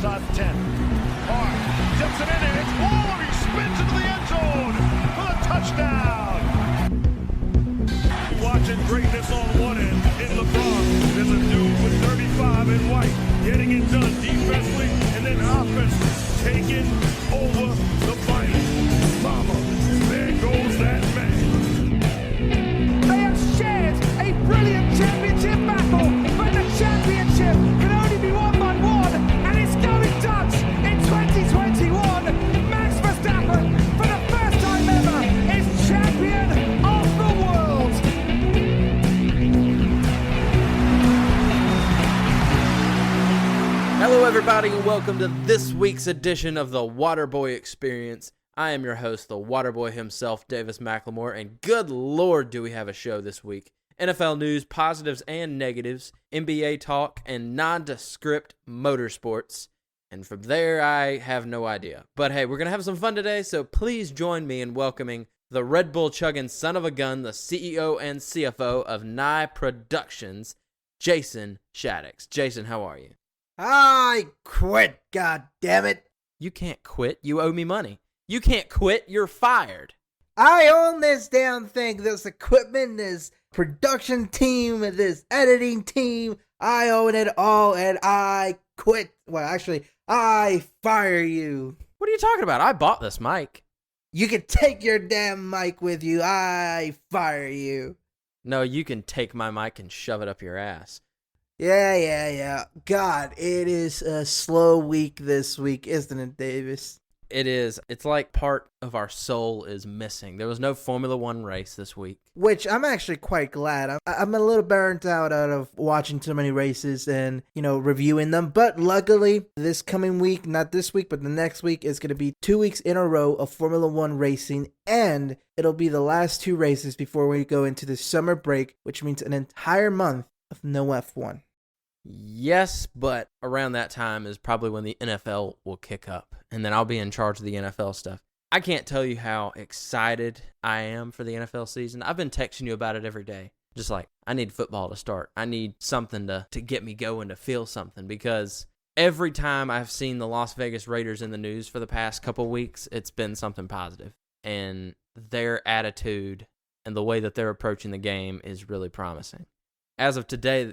inside the 10. Carr tips it in and it's whoa, he spins into the end zone for the touchdown. Watching greatness on one end in LeBron. There's a dude with 35 in white getting it done defensively and then offense taking over the fight. Mama, there goes that man. They have shared a brilliant championship battle, but the championship can only be won by one, and it's going Dutch in 2021. Max Verstappen, for the first time ever, is champion of the world. Hello everybody and welcome to this week's edition of the Waterboy Experience. I am your host, the Waterboy himself, Davis McLemore, and good lord do we have a show this week. NFL news, positives and negatives, NBA talk, and nondescript motorsports. And from there, I have no idea. But hey, we're going to have some fun today, so please join me in welcoming the Red Bull chugging son of a gun, the CEO and CFO of Nye Productions, Jason Shaddix. Jason, how are you? I quit, god damn it. You can't quit. You owe me money. You can't quit. You're fired. I own this damn thing. This equipment, this production team, this editing team. I own it all and I quit. Well, actually, I fire you. What are you talking about? I bought this mic. You can take your damn mic with you. I fire you. No, you can take my mic and shove it up your ass. Yeah. God, it is a slow week this week, isn't it, Davis? It is. It's like part of our soul is missing. There was no Formula One race this week. Which I'm actually quite glad. I'm a little burnt out of watching so many races and, reviewing them. But luckily, this coming week, not this week, but the next week, is going to be 2 weeks in a row of Formula One racing. And it'll be the last two races before we go into the summer break, which means an entire month of no F1. Yes, but around that time is probably when the NFL will kick up, and then I'll be in charge of the NFL stuff. I can't tell you how excited I am for the NFL season. I've been texting you about it every day. Just like, I need football to start. I need something to get me going, to feel something, because every time I've seen the Las Vegas Raiders in the news for the past couple weeks, it's been something positive, and their attitude and the way that they're approaching the game is really promising. As of today,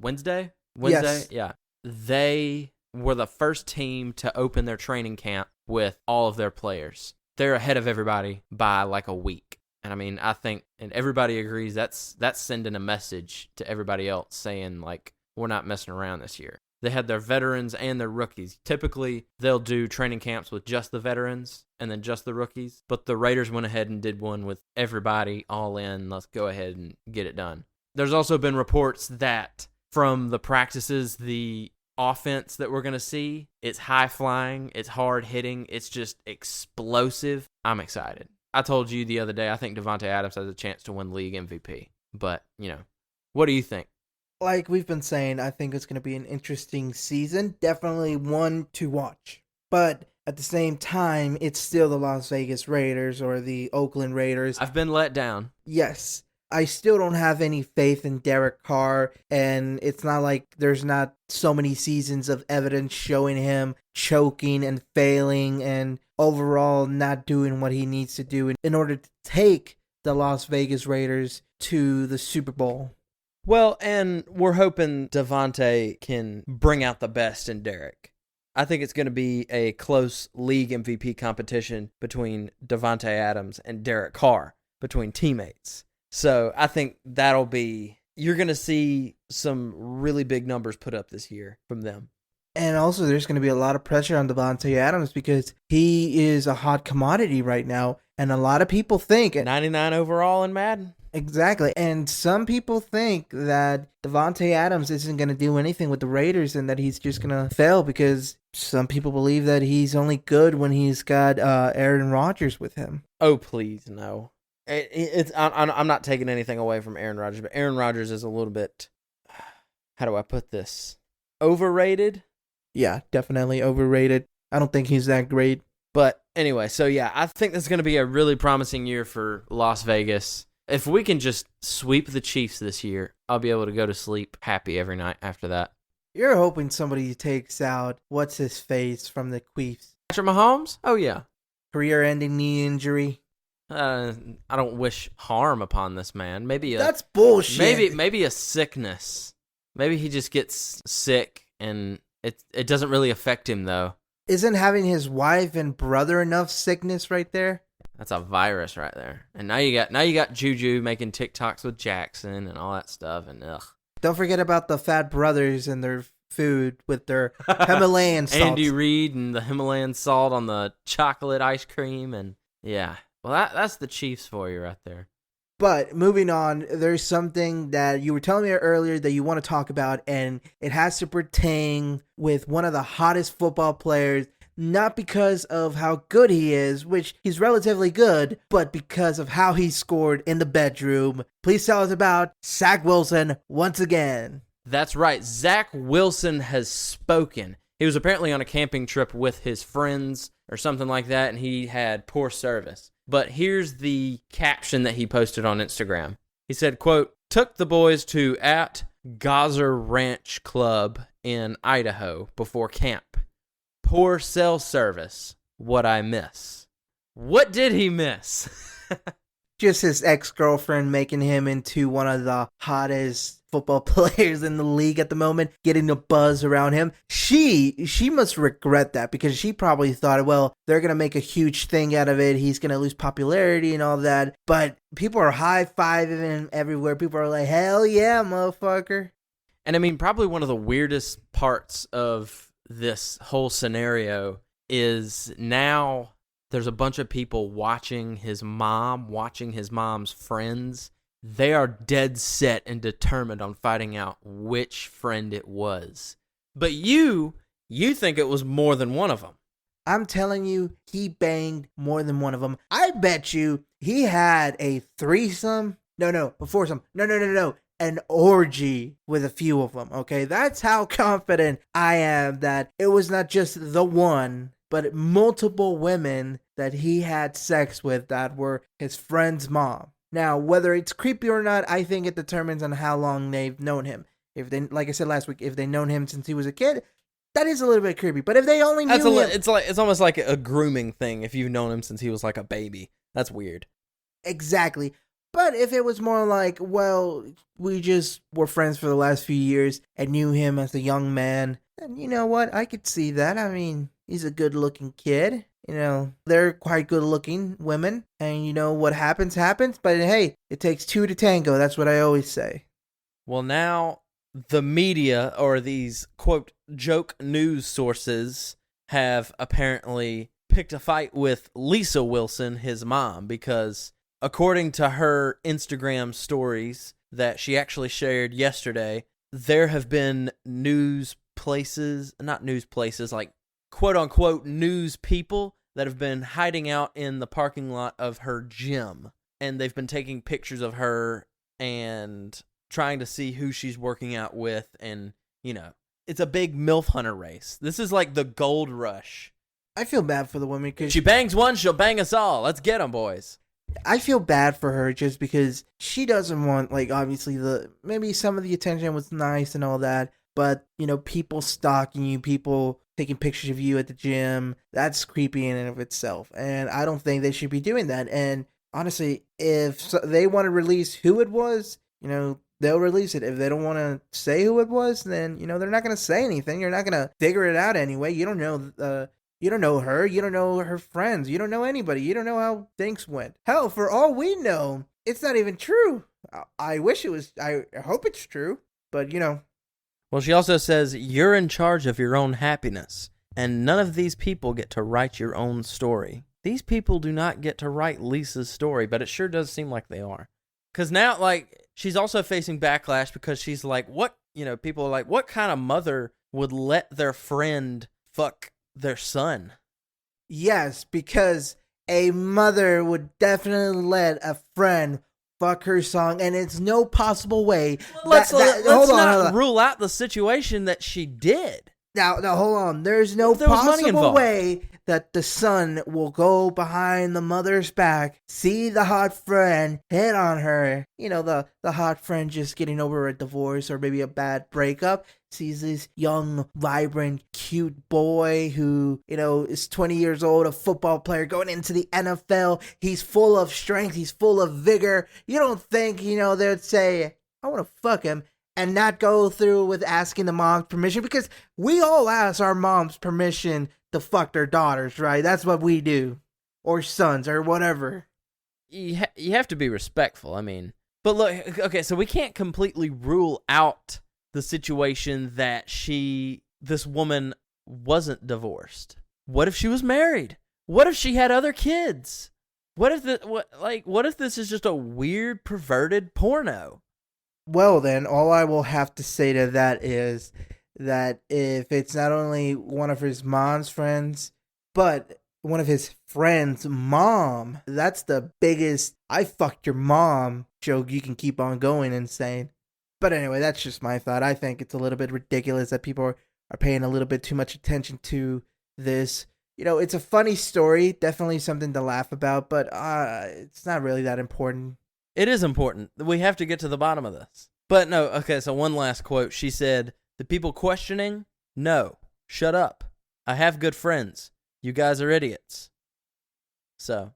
Wednesday? Yes. Yeah. They were the first team to open their training camp with all of their players. They're ahead of everybody by like a week. And I mean, I think, and everybody agrees, that's sending a message to everybody else saying, like, we're not messing around this year. They had their veterans and their rookies. Typically, they'll do training camps with just the veterans and then just the rookies. But the Raiders went ahead and did one with everybody all in. Let's go ahead and get it done. There's also been reports that from the practices, the offense that we're going to see, it's high-flying, it's hard-hitting, it's just explosive. I'm excited. I told you the other day, I think Davante Adams has a chance to win league MVP. But, what do you think? Like we've been saying, I think it's going to be an interesting season. Definitely one to watch. But at the same time, it's still the Las Vegas Raiders or the Oakland Raiders. I've been let down. Yes. I still don't have any faith in Derek Carr, and it's not like there's not so many seasons of evidence showing him choking and failing and overall not doing what he needs to do in order to take the Las Vegas Raiders to the Super Bowl. Well, and we're hoping Davante can bring out the best in Derek. I think it's going to be a close league MVP competition between Davante Adams and Derek Carr, between teammates. So I think you're going to see some really big numbers put up this year from them. And also there's going to be a lot of pressure on Davante Adams because he is a hot commodity right now. And a lot of people think 99 overall in Madden. Exactly. And some people think that Davante Adams isn't going to do anything with the Raiders and that he's just going to fail because some people believe that he's only good when he's got Aaron Rodgers with him. Oh, please, no. I'm not taking anything away from Aaron Rodgers, but Aaron Rodgers is a little bit, how do I put this, overrated? Yeah, definitely overrated. I don't think he's that great. But anyway, so yeah, I think this is going to be a really promising year for Las Vegas. If we can just sweep the Chiefs this year, I'll be able to go to sleep happy every night after that. You're hoping somebody takes out what's his face from the Queefs. Patrick Mahomes? Oh, yeah. Career-ending knee injury. I don't wish harm upon this man. That's bullshit. Maybe a sickness. Maybe he just gets sick and it doesn't really affect him though. Isn't having his wife and brother enough sickness right there? That's a virus right there. And now you got Juju making TikToks with Jackson and all that stuff and ugh. Don't forget about the fat brothers and their food with their Himalayan salt. Andy Reid and the Himalayan salt on the chocolate ice cream and yeah. Well, that's the Chiefs for you right there. But moving on, there's something that you were telling me earlier that you want to talk about, and it has to pertain with one of the hottest football players, not because of how good he is, which he's relatively good, but because of how he scored in the bedroom. Please tell us about Zach Wilson once again. That's right. Zach Wilson has spoken. He was apparently on a camping trip with his friends or something like that, and he had poor service. But here's the caption that he posted on Instagram. He said, quote, took the boys to at Gazer Ranch Club in Idaho before camp. Poor cell service. What I miss. What did he miss? Just his ex-girlfriend making him into one of the hottest football players in the league at the moment, getting the buzz around him. She must regret that because she probably thought, well, they're going to make a huge thing out of it. He's going to lose popularity and all that. But people are high-fiving him everywhere. People are like, hell yeah, motherfucker. And I mean, probably one of the weirdest parts of this whole scenario is now there's a bunch of people watching his mom's friends. They are dead set and determined on finding out which friend it was. But you think it was more than one of them. I'm telling you, he banged more than one of them. I bet you he had a threesome. No, a foursome. No. An orgy with a few of them, okay? That's how confident I am that it was not just the one, but multiple women that he had sex with that were his friend's mom. Now, whether it's creepy or not, I think it determines on how long they've known him. If they, like I said last week, if they've known him since he was a kid, that is a little bit creepy. But if they only knew him... It's almost like a grooming thing if you've known him since he was like a baby. That's weird. Exactly. But if it was more like, well, we just were friends for the last few years and knew him as a young man, then you know what? I could see that. I mean, he's a good-looking kid. You know, they're quite good-looking women. And you know, what happens. But hey, it takes two to tango. That's what I always say. Well, now the media or these, quote, joke news sources have apparently picked a fight with Lisa Wilson, his mom, because according to her Instagram stories that she actually shared yesterday, there have been like quote-unquote news people that have been hiding out in the parking lot of her gym. And they've been taking pictures of her and trying to see who she's working out with. And, you know, it's a big MILF hunter race. This is like the gold rush. I feel bad for the woman because she bangs one, she'll bang us all. Let's get them, boys. I feel bad for her just because she doesn't want, like, obviously maybe some of the attention was nice and all that, but, you know, people stalking you, people taking pictures of you at the gym, that's creepy in and of itself, and I don't think they should be doing that. And honestly, if they want to release who it was, you know, they'll release it. If they don't want to say who it was, then, you know, they're not going to say anything. You're not going to figure it out anyway. You don't know you don't know her. You don't know her friends. You don't know anybody. You don't know how things went. Hell, for all we know, it's not even true. I wish it was. I hope it's true. But, you know. Well, she also says, you're in charge of your own happiness, and none of these people get to write your own story. These people do not get to write Lisa's story, but it sure does seem like they are. Because now, like, she's also facing backlash because she's like, what, you know, people are like, what kind of mother would let their friend fuck their son? Yes, because a mother would definitely let a friend fuck her son, and it's no possible way. Let's not rule out the situation that she did. Now, hold on. There's no possible way that the son will go behind the mother's back, see the hot friend, hit on her. The hot friend just getting over a divorce or maybe a bad breakup. Sees this young, vibrant, cute boy who, is 20 years old, a football player going into the NFL. He's full of strength. He's full of vigor. You don't think, they'd say, I want to fuck him and not go through with asking the mom's permission, because we all ask our mom's permission to fuck their daughters, right? That's what we do. Or sons or whatever. You have to be respectful. I mean, but look, okay, so we can't completely rule out the situation that this woman wasn't divorced. What if she was married? What if she had other kids? What if this is just a weird, perverted porno? Well, then, all I will have to say to that is that if it's not only one of his mom's friends, but one of his friends' mom, that's the biggest I fucked your mom joke you can keep on going and saying. But anyway, that's just my thought. I think it's a little bit ridiculous that people are paying a little bit too much attention to this. It's a funny story, definitely something to laugh about, but it's not really that important. It is important. We have to get to the bottom of this. But no, okay, so one last quote. She said, "The people questioning? No. Shut up. I have good friends. You guys are idiots." So.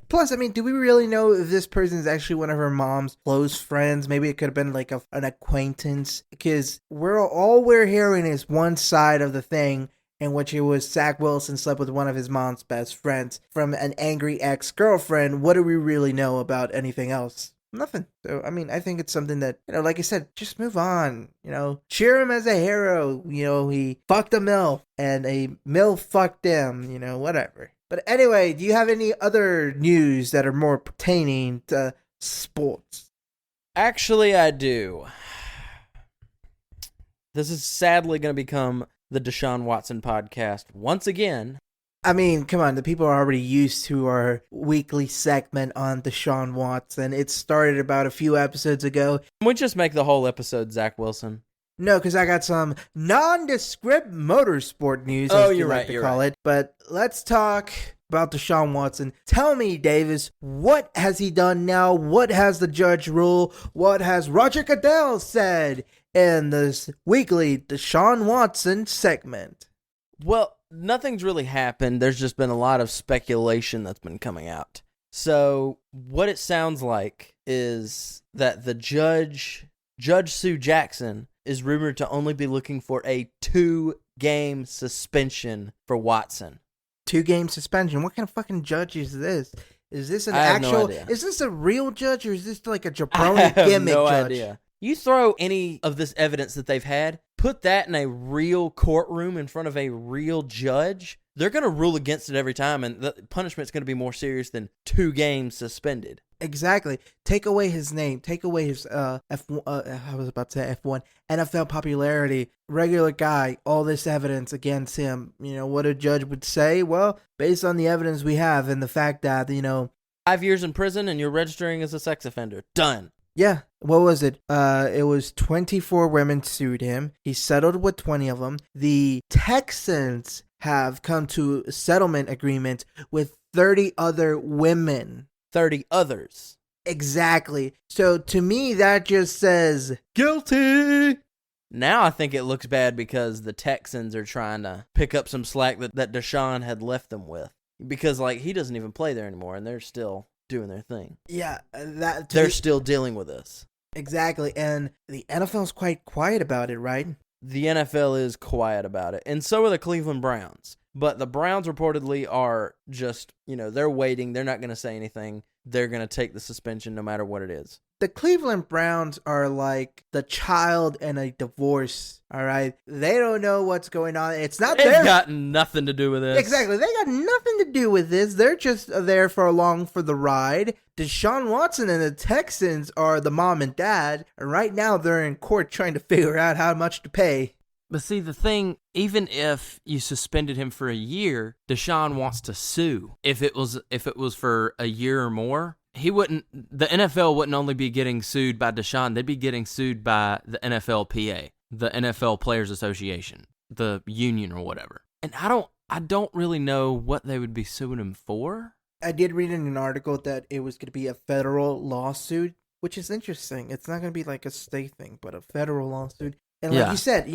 Plus, I mean, do we really know if this person is actually one of her mom's close friends? Maybe it could have been like an acquaintance. Because all we're hearing is one side of the thing, in which it was Zach Wilson slept with one of his mom's best friends from an angry ex-girlfriend. What do we really know about anything else? Nothing. So, I mean, I think it's something that, like I said, just move on. Cheer him as a hero. He fucked a MILF, and a MILF fucked him, whatever. But anyway, do you have any other news that are more pertaining to sports? Actually, I do. This is sadly going to become the Deshaun Watson podcast once again. I mean, come on, the people are already used to our weekly segment on Deshaun Watson. It started about a few episodes ago. Can we just make the whole episode Zach Wilson? No, because I got some nondescript motorsport news, Oh, as you're you like right, to you're call right. it. But let's talk about Deshaun Watson. Tell me, Davis, what has he done now? What has the judge ruled? What has Roger Goodell said in this weekly Deshaun Watson segment? Well, nothing's really happened. There's just been a lot of speculation that's been coming out. So what it sounds like is that the Judge Sue Jackson, is rumored to only be looking for a 2-game suspension for Watson. 2-game suspension? What kind of fucking judge is this? Is this an I have no actual... idea. Is this a real judge, or is this like a I jabroni have gimmick no judge? idea. You throw any of this evidence that they've had, put that in a real courtroom in front of a real judge, they're going to rule against it every time, and the punishment's going to be more serious than 2 games suspended. Exactly. Take away his name. Take away his I was about to say F1 NFL popularity. Regular guy. All this evidence against him. What a judge would say. Well, based on the evidence we have and the fact that 5 years in prison and you're registering as a sex offender. Done. Yeah. What was it? It was 24 women sued him. He settled with 20 of them. The Texans have come to a settlement agreement with 30 other women. 30 others. Exactly. So to me, that just says guilty. Now I think it looks bad because the Texans are trying to pick up some slack that Deshaun had left them with. Because, he doesn't even play there anymore, and they're still doing their thing. Yeah, They're still dealing with this. Exactly, and the NFL's quite quiet about it, right? The NFL is quiet about it, and so are the Cleveland Browns. But the Browns reportedly are just, they're waiting. They're not going to say anything. They're going to take the suspension no matter what it is. The Cleveland Browns are like the child in a divorce, all right? They don't know what's going on. It's not They've got nothing to do with this. Exactly. They got nothing to do with this. They're just there along for the ride. Deshaun Watson and the Texans are the mom and dad, and right now they're in court trying to figure out how much to pay. But see, the thing, even if you suspended him for a year, Deshaun wants to sue. If it was for a year or more, the NFL wouldn't only be getting sued by Deshaun, they'd be getting sued by the NFLPA, the NFL Players Association, the union or whatever. And I don't really know what they would be suing him for. I did read in an article that it was going to be a federal lawsuit, which is interesting. It's not going to be like a state thing, but a federal lawsuit. And like you said,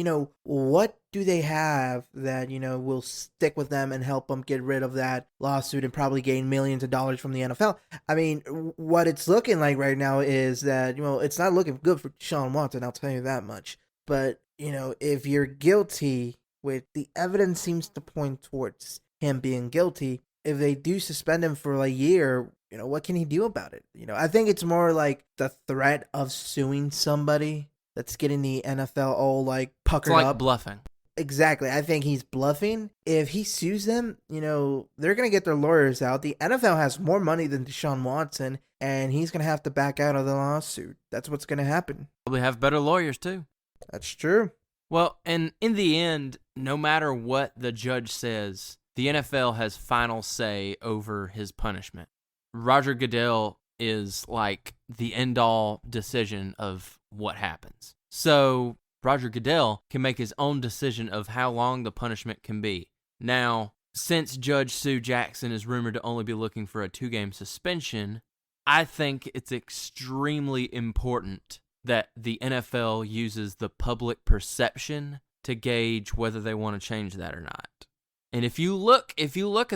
what do they have that, will stick with them and help them get rid of that lawsuit and probably gain millions of dollars from the NFL? I mean, what it's looking like right now is that, it's not looking good for Deshaun Watson, I'll tell you that much. But, if you're guilty, which the evidence seems to point towards him being guilty, if they do suspend him for a year, what can he do about it? I think it's more like the threat of suing somebody that's getting the NFL all like puckered up. It's like bluffing. Exactly. I think he's bluffing. If he sues them, they're going to get their lawyers out. The NFL has more money than Deshaun Watson, and he's going to have to back out of the lawsuit. That's what's going to happen. Probably have better lawyers, too. That's true. Well, and in the end, no matter what the judge says, the NFL has final say over his punishment. Roger Goodell is like the end-all decision of what happens. So Roger Goodell can make his own decision of how long the punishment can be. Now, since Judge Sue Jackson is rumored to only be looking for a 2-game suspension, I think it's extremely important that the NFL uses the public perception to gauge whether they want to change that or not. And if you look at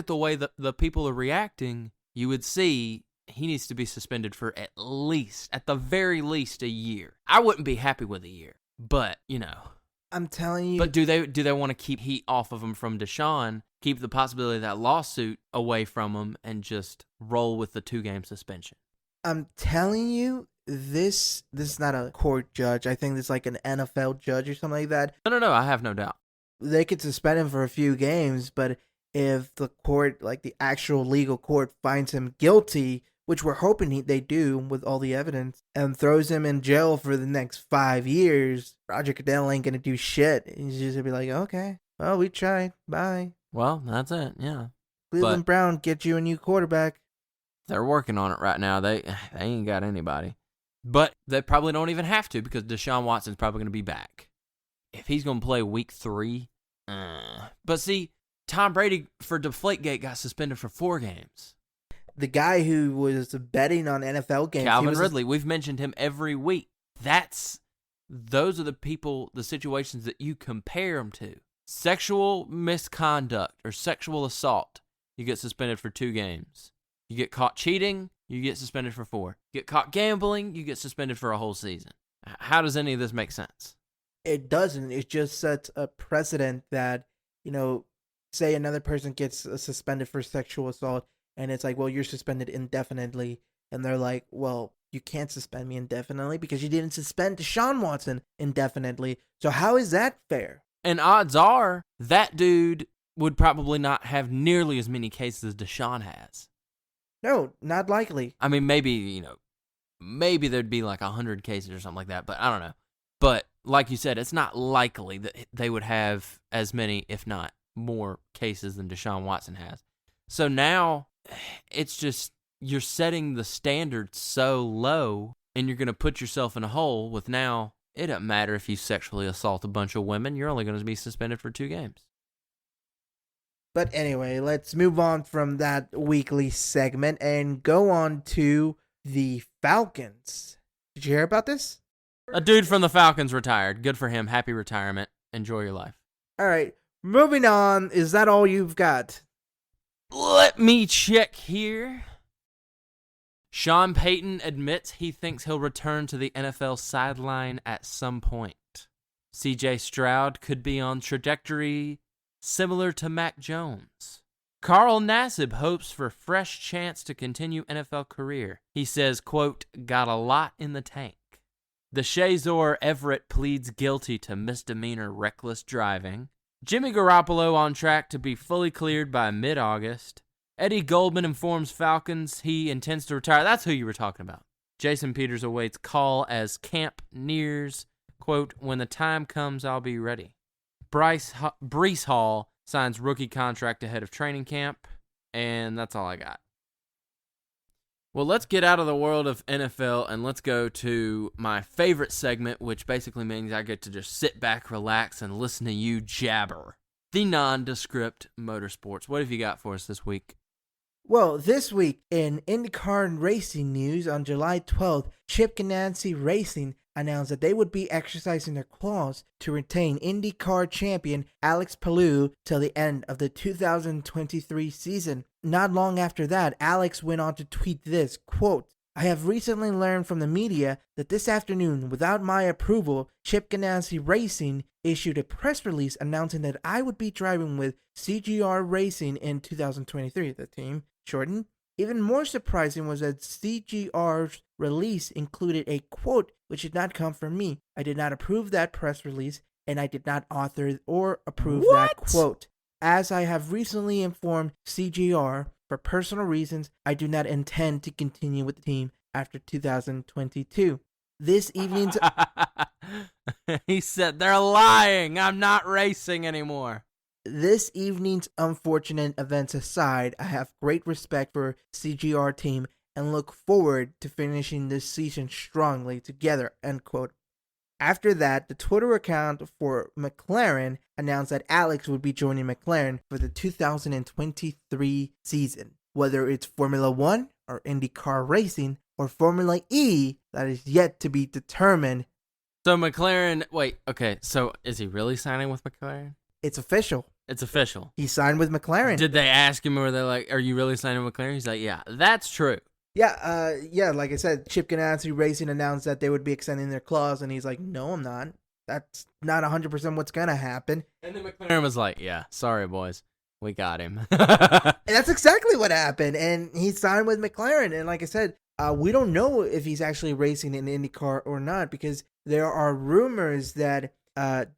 the way the people are reacting, you would see he needs to be suspended for at the very least, a year. I wouldn't be happy with a year, but I'm telling you. But do they want to keep heat off of him from Deshaun, keep the possibility of that lawsuit away from him, and just roll with the 2-game suspension? I'm telling you, this is not a court judge. I think it's like an NFL judge or something like that. No, I have no doubt. They could suspend him for a few games, but if the court, like the actual legal court, finds him guilty, which we're hoping they do with all the evidence, and throws him in jail for the next 5 years, Roger Goodell ain't going to do shit. He's just going to be like, okay, well, we tried. Bye. Well, that's it, yeah. Cleveland Brown, get you a new quarterback. They're working on it right now. They ain't got anybody. But they probably don't even have to, because Deshaun Watson's probably going to be back. If he's going to play week 3, But see, Tom Brady for Deflategate got suspended for 4 games. The guy who was betting on NFL games. Calvin Ridley. We've mentioned him every week. Those are the situations that you compare them to. Sexual misconduct or sexual assault, you get suspended for 2 games. You get caught cheating, you get suspended for 4. You get caught gambling, you get suspended for a whole season. How does any of this make sense? It doesn't. It just sets a precedent that, say another person gets suspended for sexual assault, and it's like, well, you're suspended indefinitely. And they're like, well, you can't suspend me indefinitely because you didn't suspend Deshaun Watson indefinitely. So how is that fair? And odds are that dude would probably not have nearly as many cases as Deshaun has. No, not likely. I mean, maybe there'd be like 100 cases or something like that, but I don't know. But like you said, it's not likely that they would have as many, if not more, cases than Deshaun Watson has. So now it's just you're setting the standard so low, and you're going to put yourself in a hole with now it doesn't matter if you sexually assault a bunch of women. You're only going to be suspended for 2 games. But anyway, let's move on from that weekly segment and go on to the Falcons. Did you hear about this? A dude from the Falcons retired. Good for him. Happy retirement. Enjoy your life. All right. Moving on. Is that all you've got? Let me check here. Sean Payton admits he thinks he'll return to the NFL sideline at some point. CJ Stroud could be on trajectory similar to Mac Jones. Carl Nassib hopes for fresh chance to continue NFL career. He says, quote, got a lot in the tank. The Shazor Everett pleads guilty to misdemeanor reckless driving. Jimmy Garoppolo on track to be fully cleared by mid-August. Eddie Goldman informs Falcons he intends to retire. That's who you were talking about. Jason Peters awaits call as camp nears. Quote, when the time comes, I'll be ready. Breece Hall signs rookie contract ahead of training camp. And that's all I got. Well, let's get out of the world of NFL and let's go to my favorite segment, which basically means I get to just sit back, relax, and listen to you jabber. the nondescript motorsports. What have you got for us this week? Well, this week in IndyCar and racing news, on July 12th, Chip Ganassi Racing announced that they would be exercising their clause to retain IndyCar champion Alex Palou till the end of the 2023 season. Not long after that, Alex went on to tweet this, quote, "I have recently learned from the media that this afternoon, without my approval, Chip Ganassi Racing issued a press release announcing that I would be driving with CGR Racing in 2023, the team shortened. Even more surprising was that CGR's release included a quote which did not come from me. I did not approve that press release, and I did not author or approve that quote. As I have recently informed CGR, for personal reasons, I do not intend to continue with the team after 2022. This evening's..." He said, "They're lying. I'm not racing anymore." This evening's unfortunate events aside, I have great respect for CGR team and look forward to finishing this season strongly together, end quote. After that, the Twitter account for McLaren announced that Alex would be joining McLaren for the 2023 season. Whether it's Formula 1 or IndyCar racing or Formula E, that is yet to be determined. So McLaren, so is he really signing with McLaren? It's official. It's official. He signed with McLaren. Did they ask him, or they're like, "Are you really signing with McLaren?" He's like, "Yeah, that's true." Yeah, like I said, Chip Ganassi Racing announced that they would be extending their clause, and he's like, "No, I'm not. That's not 100% what's going to happen." And then McLaren was like, "Yeah, sorry, boys. We got him." And that's exactly what happened, and he signed with McLaren. And like I said, we don't know if he's actually racing in IndyCar or not, because there are rumors that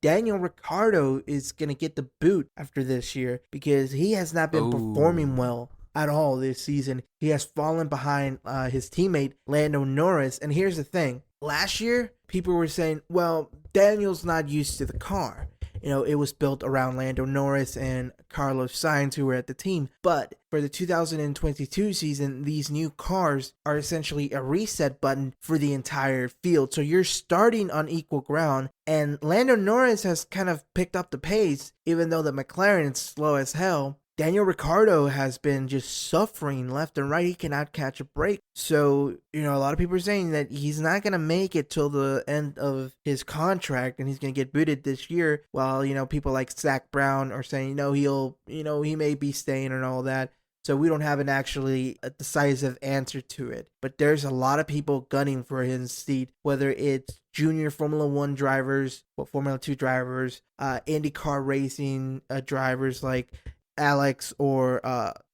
Daniel Ricciardo is going to get the boot after this year because he has not been performing well at all this season. He has fallen behind his teammate Lando Norris. And here's the thing. Last year, people were saying, well, Daniel's not used to the car. You know, it was built around Lando Norris and Carlos Sainz, who were at the team. But for the 2022 season, these new cars are essentially a reset button for the entire field. So you're starting on equal ground. And Lando Norris has kind of picked up the pace, even though the McLaren is slow as hell. Daniel Ricciardo has been just suffering left and right. He cannot catch a break. So, you know, a lot of people are saying that he's not going to make it till the end of his contract and he's going to get booted this year. While, you know, people like Zach Brown are saying, no, he may be staying and all that. So we don't have an actually a decisive answer to it. But there's a lot of people gunning for his seat, whether it's junior Formula 1 drivers, Formula 2 drivers, IndyCar racing drivers like Alex or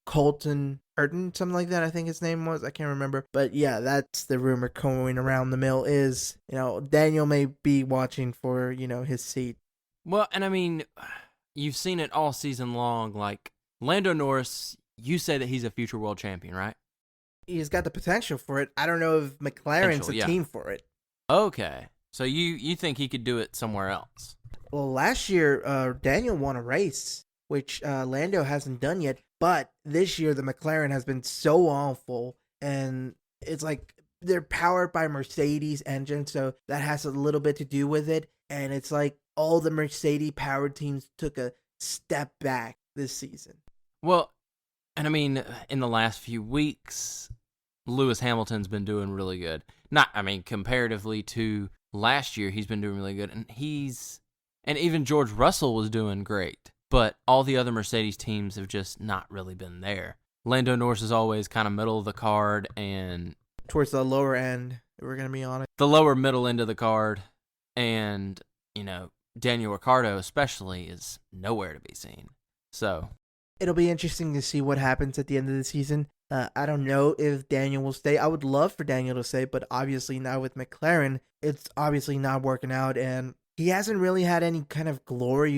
Colton Hurton, something like that, I think his name was. I can't remember. But yeah, that's the rumor going around the mill is, you know, Daniel may be watching for, you know, his seat. Well, and I mean, you've seen it all season long. Like, Lando Norris, you say that he's a future world champion, right? He's got the potential for it. I don't know if McLaren's the team for it. Okay. So you think he could do it somewhere else? Well, last year, Daniel won a race, which Lando hasn't done yet. But this year, the McLaren has been so awful, and it's like they're powered by Mercedes engines, so that has a little bit to do with it. And it's like all the Mercedes-powered teams took a step back this season. Well, and I mean, in the last few weeks, Lewis Hamilton's been doing really good. Comparatively to last year, he's been doing really good, and even George Russell was doing great. But all the other Mercedes teams have just not really been there. Lando Norris is always kind of middle of the card and towards the lower end, if we're going to be honest. The lower middle end of the card. And, you know, Daniel Ricciardo especially is nowhere to be seen. So it'll be interesting to see what happens at the end of the season. I don't know if Daniel will stay. I would love for Daniel to stay, but obviously now with McLaren, it's obviously not working out. And he hasn't really had any kind of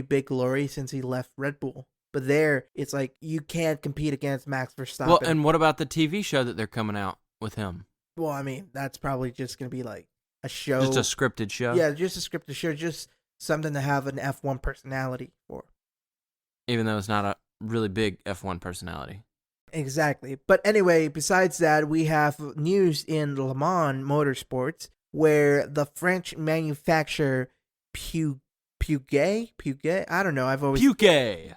big glory since he left Red Bull. But there, it's like you can't compete against Max Verstappen. Well, and what about the TV show that they're coming out with him? Well, I mean, that's probably just going to be like a show. Just a scripted show? Yeah, just a scripted show. Just something to have an F1 personality for. Even though it's not a really big F1 personality. Exactly. But anyway, besides that, we have news in Le Mans Motorsports where the French manufacturer Puget. I don't know. I've always Puke. I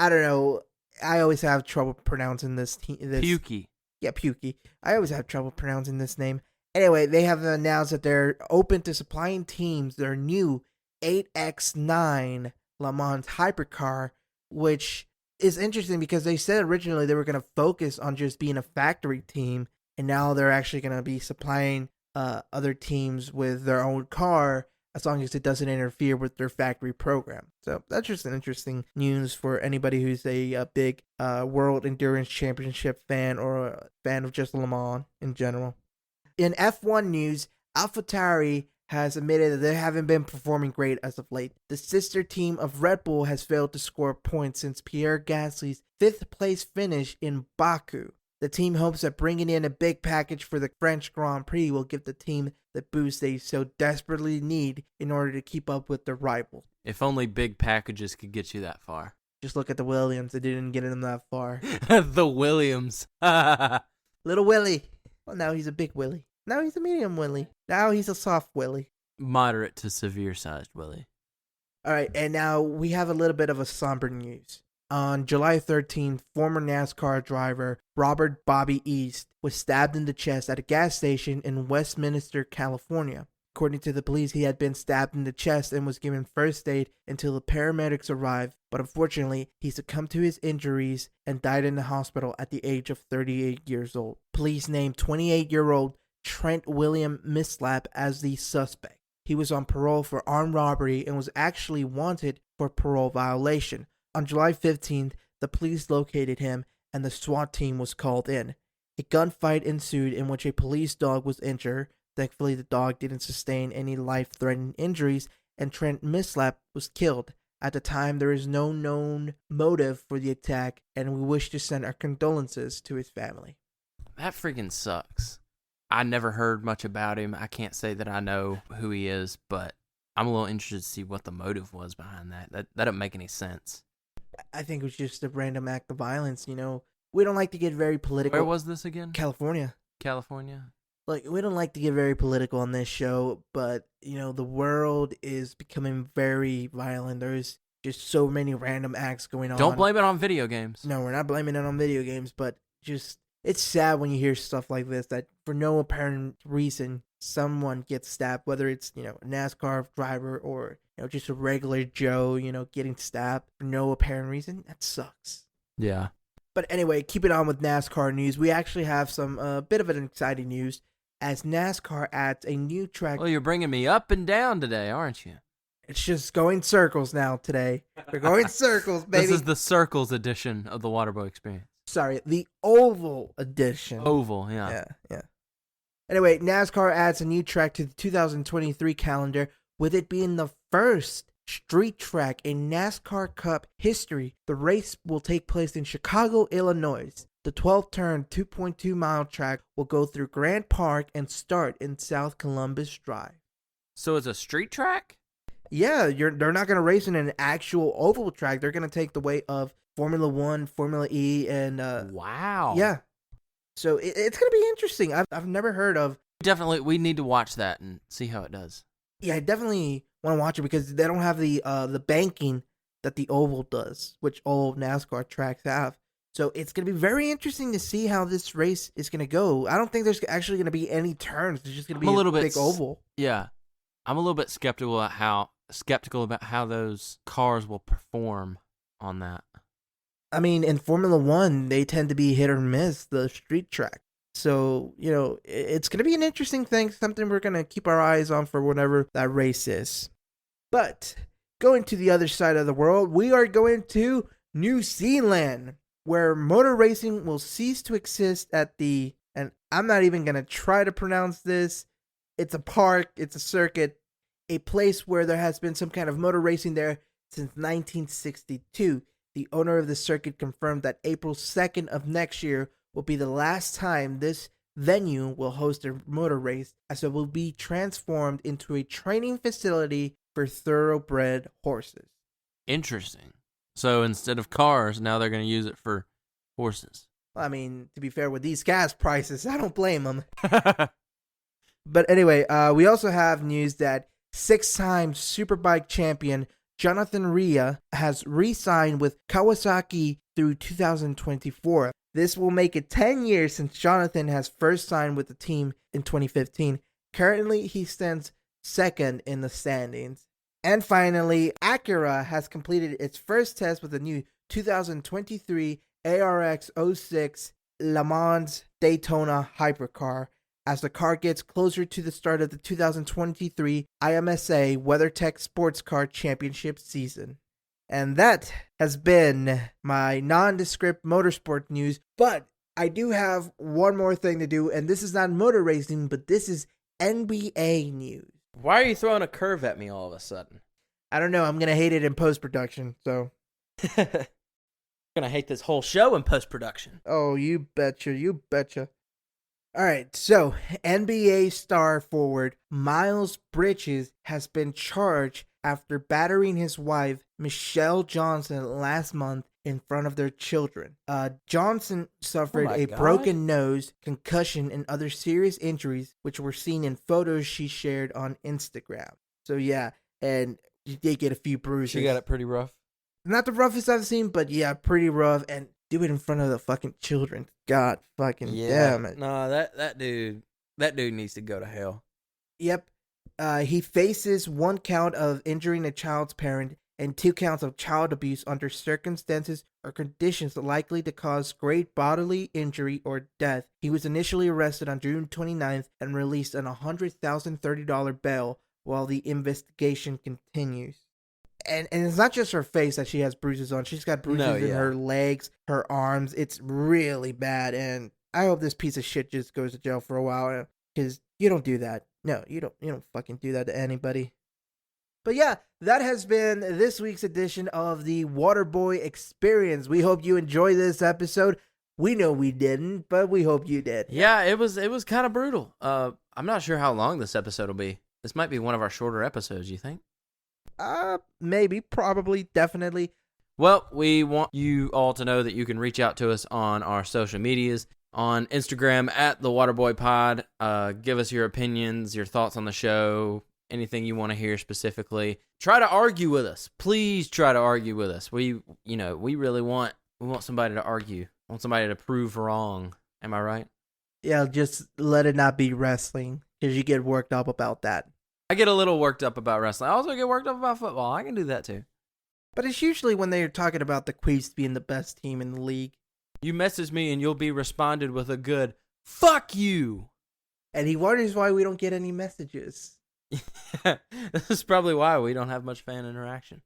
don't know. I always have trouble pronouncing this. Pukey. Yeah, Pukey. I always have trouble pronouncing this name. Anyway, they have announced that they're open to supplying teams their new 8X9 Le Mans hypercar, which is interesting because they said originally they were going to focus on just being a factory team, and now they're actually going to be supplying other teams with their own car as long as it doesn't interfere with their factory program. So that's just an interesting news for anybody who's a big World Endurance Championship fan or a fan of just Le Mans in general. In F1 news, AlphaTauri has admitted that they haven't been performing great as of late. The sister team of Red Bull has failed to score points since Pierre Gasly's 5th place finish in Baku. The team hopes that bringing in a big package for the French Grand Prix will give the team the boost they so desperately need in order to keep up with their rival. If only big packages could get you that far. Just look at the Williams. They didn't get them that far. The Williams. Little Willie. Well, now he's a big Willie. Now he's a medium Willie. Now he's a soft Willie. Moderate to severe sized Willie. All right, and now we have a little bit of a somber news. On July 13th, former NASCAR driver Robert Bobby East was stabbed in the chest at a gas station in Westminster, California. According to the police, he had been stabbed in the chest and was given first aid until the paramedics arrived, but unfortunately, he succumbed to his injuries and died in the hospital at the age of 38 years old. Police named 28-year-old Trent William Mislap as the suspect. He was on parole for armed robbery and was actually wanted for parole violation. On July 15th, the police located him and the SWAT team was called in. A gunfight ensued in which a police dog was injured. Thankfully, the dog didn't sustain any life-threatening injuries, and Trent Mislap was killed. At the time, there is no known motive for the attack, and we wish to send our condolences to his family. That freaking sucks. I never heard much about him. I can't say that I know who he is, but I'm a little interested to see what the motive was behind that. That doesn't make any sense. I think it was just a random act of violence, you know. We don't like to get very political. Where was this again? California. California? Like, we don't like to get very political on this show, but, you know, the world is becoming very violent. There's just so many random acts going on. Don't blame it on video games. No, we're not blaming it on video games, but just, it's sad when you hear stuff like this, that for no apparent reason, someone gets stabbed, whether it's, you know, a NASCAR driver or, you know, just a regular Joe, you know, getting stabbed for no apparent reason. That sucks. Yeah. But anyway, keeping on with NASCAR news, we actually have some bit of an exciting news as NASCAR adds a new track. Well, you're bringing me up and down today, aren't you? It's just going circles now today. We're going circles, baby. This is the Circles edition of the Waterboy Experience. Sorry, the Oval edition. Oval, yeah. Yeah. Anyway, NASCAR adds a new track to the 2023 calendar, with it being the first street track in NASCAR Cup history. The race will take place in Chicago, Illinois. The 12-turn, 2.2-mile track will go through Grant Park and start in South Columbus Drive. So it's a street track? Yeah, they're not going to race in an actual oval track. They're going to take the way of Formula One, Formula E, and wow. Yeah. So it's going to be interesting. I've never heard of. Definitely, we need to watch that and see how it does. Yeah, I definitely want to watch it because they don't have the banking that the oval does, which all NASCAR tracks have. So it's going to be very interesting to see how this race is going to go. I don't think there's actually going to be any turns. It's just going to be a big oval. Yeah. I'm a little bit skeptical about how those cars will perform on that. I mean, in Formula One, they tend to be hit or miss, the street track. So, you know, it's going to be an interesting thing, something we're going to keep our eyes on for whenever that race is. But going to the other side of the world, we are going to New Zealand, where motor racing will cease to exist at the, and I'm not even going to try to pronounce this, it's a park, it's a circuit, a place where there has been some kind of motor racing there since 1962. The owner of the circuit confirmed that April 2nd of next year will be the last time this venue will host a motor race, as it will be transformed into a training facility for thoroughbred horses. Interesting. So instead of cars, now they're going to use it for horses. I mean, to be fair, with these gas prices, I don't blame them. But anyway, we also have news that 6-time Superbike champion Jonathan Rea has re-signed with Kawasaki through 2024. This will make it 10 years since Jonathan has first signed with the team in 2015. Currently, he stands second in the standings. And finally, Acura has completed its first test with the new 2023 ARX 06 Le Mans Daytona hypercar as the car gets closer to the start of the 2023 IMSA WeatherTech Sports Car Championship season. And that has been my nondescript motorsport news, but I do have one more thing to do, and this is not motor racing, but this is NBA news. Why are you throwing a curve at me all of a sudden? I don't know, I'm going to hate it in post-production, so. I'm going to hate this whole show in post-production. Oh, you betcha, you betcha. All right, so NBA star forward Miles Bridges has been charged after battering his wife, Michelle Johnson, last month in front of their children. Johnson suffered a broken nose, concussion, and other serious injuries, which were seen in photos she shared on Instagram. So yeah, and she did get a few bruises. She got it pretty rough. Not the roughest I've seen, but yeah, pretty rough. And do it in front of the fucking children. God fucking damn it. No, that dude needs to go to hell. Yep. He faces 1 count of injuring a child's parent and 2 counts of child abuse under circumstances or conditions likely to cause great bodily injury or death. He was initially arrested on June 29th and released on a $100,030 bail while the investigation continues. And it's not just her face that she has bruises on. She's got bruises in her legs, her arms. It's really bad. And I hope this piece of shit just goes to jail for a while, because you don't do that. No, you don't fucking do that to anybody. But yeah, that has been this week's edition of the Waterboy Experience. We hope you enjoy this episode. We know we didn't, but we hope you did. Yeah, it was kind of brutal. I'm not sure how long this episode will be. This might be one of our shorter episodes, you think? Maybe, probably, definitely. Well, we want you all to know that you can reach out to us on our social medias. On Instagram at the Waterboy Pod. Give us your opinions, your thoughts on the show, anything you want to hear specifically. Try to argue with us. Please try to argue with us. We really want somebody to argue. We want somebody to prove wrong. Am I right? Yeah, just let it not be wrestling, because you get worked up about that. I get a little worked up about wrestling. I also get worked up about football. I can do that too. But it's usually when they're talking about the Queefs being the best team in the league. You message me and you'll be responded with a good, fuck you. And he wonders why we don't get any messages. This is probably why we don't have much fan interaction.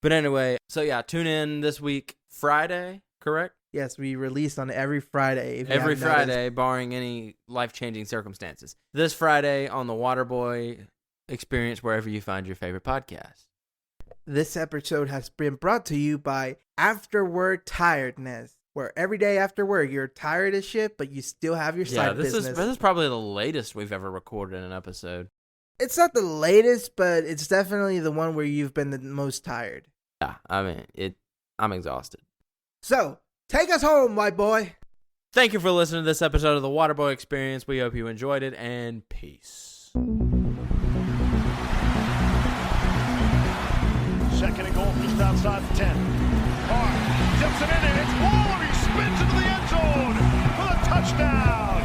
But anyway, so yeah, tune in this week, Friday, correct? Yes, we release on every Friday. Every Friday, barring any life-changing circumstances. This Friday on the Waterboy Experience, wherever you find your favorite podcast. This episode has been brought to you by After Work Tiredness, where every day after work you're tired as shit, but you still have your side business. This is probably the latest we've ever recorded in an episode. It's not the latest, but it's definitely the one where you've been the most tired. Yeah, I mean, I'm exhausted. So, take us home, my boy. Thank you for listening to this episode of the Waterboy Experience. We hope you enjoyed it, and peace. Second and goal just outside the 10. Carr tips it in, and it's Waller. He spins into the end zone for the touchdown.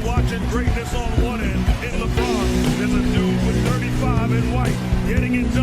Watching greatness on one end. In LeBron, there's a dude with 35 in white getting it done.